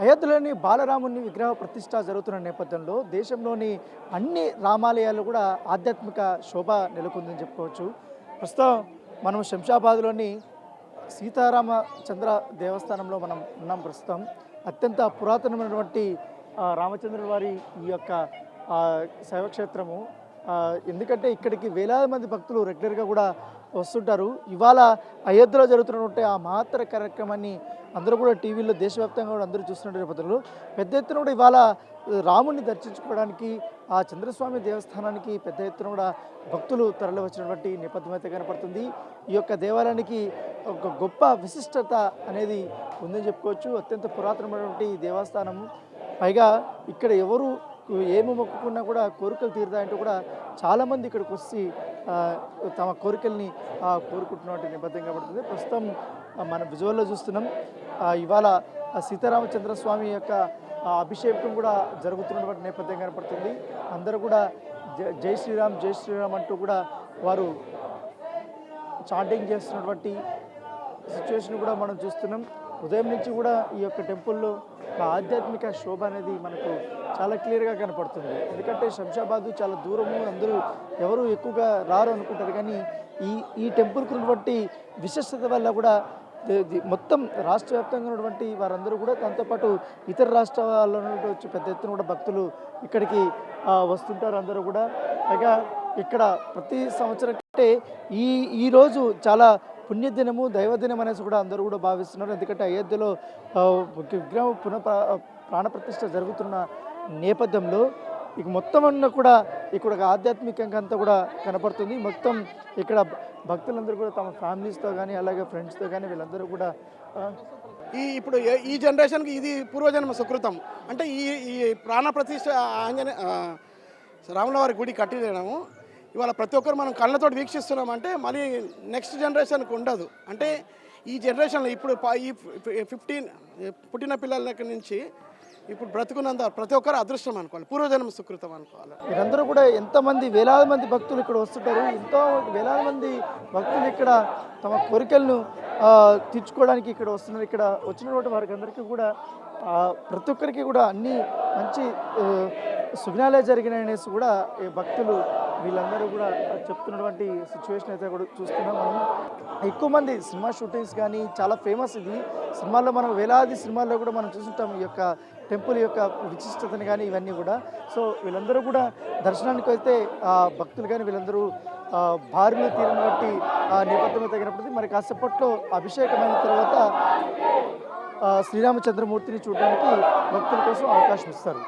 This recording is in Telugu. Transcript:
అయోధ్యలోని బాలరాముని విగ్రహ ప్రతిష్ట జరుగుతున్న నేపథ్యంలో దేశంలోని అన్ని రామాలయాలు కూడా ఆధ్యాత్మిక శోభ నెలకొందని చెప్పుకోవచ్చు. ప్రస్తుతం మనం శంషాబాద్లోని సీతారామచంద్ర దేవస్థానంలో మనం ఉన్నాం. ప్రస్తుతం అత్యంత పురాతనమైనటువంటి రామచంద్రుల వారి ఈ యొక్క శైవక్షేత్రము. ఎందుకంటే ఇక్కడికి వేలాది మంది భక్తులు రెగ్యులర్గా కూడా వస్తుంటారు. ఇవాళ అయోధ్యలో జరుగుతున్నటువంటి ఆ మహత్తర కార్యక్రమాన్ని అందరూ కూడా టీవీలో దేశవ్యాప్తంగా కూడా అందరూ చూస్తున్న నేపథ్యంలో పెద్ద ఎత్తున కూడా ఇవాళ రాముడిని దర్శించుకోవడానికి ఆ చంద్రస్వామి దేవస్థానానికి పెద్ద ఎత్తున కూడా భక్తులు తరలి వచ్చినటువంటి నేపథ్యం అయితే కనపడుతుంది. ఈ యొక్క దేవాలయానికి ఒక గొప్ప విశిష్టత అనేది ఉందని చెప్పుకోవచ్చు. అత్యంత పురాతనమైనటువంటి దేవస్థానము. పైగా ఇక్కడ ఎవరు ఏమి మొక్కుకున్నా కూడా కోరికలు తీరుతాయంటూ కూడా చాలామంది ఇక్కడికి వచ్చి తమ కోరికల్ని కోరుకుంటున్నటువంటి నేపథ్యం కనబడుతుంది. ప్రస్తుతం మన విజువల్లో చూస్తున్నాం. ఇవాళ సీతారామచంద్ర స్వామి యొక్క అభిషేకం కూడా జరుగుతున్నటువంటి నేపథ్యం కనపడుతుంది. అందరూ కూడా జై శ్రీరామ్ జై శ్రీరామ్ అంటూ కూడా వారు చాంటింగ్ చేస్తున్నటువంటి సిచ్యువేషన్ కూడా మనం చూస్తున్నాం. ఉదయం నుంచి కూడా ఈ యొక్క టెంపుల్లో ఆధ్యాత్మిక శోభ అనేది మనకు చాలా క్లియర్గా కనపడుతుంది. ఎందుకంటే శంషాబాదు చాలా దూరము, అందరూ ఎవరు ఎక్కువగా రారు అనుకుంటారు. కానీ ఈ టెంపుల్కి ఉన్నటువంటి విశిష్టత వల్ల కూడా మొత్తం రాష్ట్ర వ్యాప్తంగా ఉన్నటువంటి వారందరూ కూడా దాంతోపాటు ఇతర రాష్ట్రాల్లో వచ్చి పెద్ద ఎత్తున కూడా భక్తులు ఇక్కడికి వస్తుంటారు అందరూ కూడా. పైగా ఇక్కడ ప్రతి సంవత్సరం కంటే ఈరోజు చాలా పుణ్యదినము, దైవదినం అనేసి కూడా అందరూ కూడా భావిస్తున్నారు. ఎందుకంటే అయోధ్యలో విగ్రహం ప్రాణప్రతిష్ఠ జరుగుతున్న నేపథ్యంలో ఇక మొత్తం అన్న కూడా ఇక్కడ ఆధ్యాత్మికంగా అంతా కూడా కనపడుతుంది. మొత్తం ఇక్కడ భక్తులందరూ కూడా తమ ఫ్యామిలీస్తో కానీ అలాగే ఫ్రెండ్స్తో కానీ వీళ్ళందరూ కూడా ఇప్పుడు ఈ జనరేషన్కి ఇది పూర్వజన్మ సుకృతం. అంటే ఈ ప్రాణప్రతిష్ఠ రాముల వారి గుడి కట్టివేయడము ఇవాళ ప్రతి ఒక్కరు మనం కళ్ళతోటి వీక్షిస్తున్నామంటే మళ్ళీ నెక్స్ట్ జనరేషన్కి ఉండదు. అంటే ఈ జనరేషన్లో ఇప్పుడు ఈ 15 పుట్టిన పిల్లల దగ్గర నుంచి ఇప్పుడు బ్రతుకున్నంత ప్రతి ఒక్కరు అదృష్టం అనుకోవాలి, పూర్వజన్మ సుకృతం అనుకోవాలి. వీరందరూ కూడా ఎంతమంది వేలాది మంది భక్తులు ఇక్కడ వస్తుంటారు. ఎంతో వేలాది మంది భక్తులు ఇక్కడ తమ కోరికలను తీర్చుకోవడానికి ఇక్కడ వస్తున్నారు. ఇక్కడ వచ్చినటువంటి వారికి అందరికీ కూడా ప్రతి ఒక్కరికి కూడా అన్ని మంచి సుజ్ఞాలే జరిగినాయనేసి కూడా ఈ భక్తులు వీళ్ళందరూ కూడా చెప్తున్నటువంటి సిచ్యువేషన్ అయితే కూడా చూస్తున్నాం. మనం ఎక్కువ మంది సినిమా షూటింగ్స్ కానీ చాలా ఫేమస్ ఇది. సినిమాల్లో మనం వేలాది సినిమాల్లో కూడా మనం చూస్తుంటాం ఈ యొక్క టెంపుల్ యొక్క విశిష్టతని కానీ ఇవన్నీ కూడా. సో వీళ్ళందరూ కూడా దర్శనానికి అయితే భక్తులు కానీ వీళ్ళందరూ భారీలు తీరినటువంటి నేపథ్యం అయితే కనపడుతుంది. మరి కాసేపట్లో అభిషేకమైన తర్వాత శ్రీరామచంద్రమూర్తిని చూడడానికి భక్తుల కోసం అవకాశం ఇస్తారు.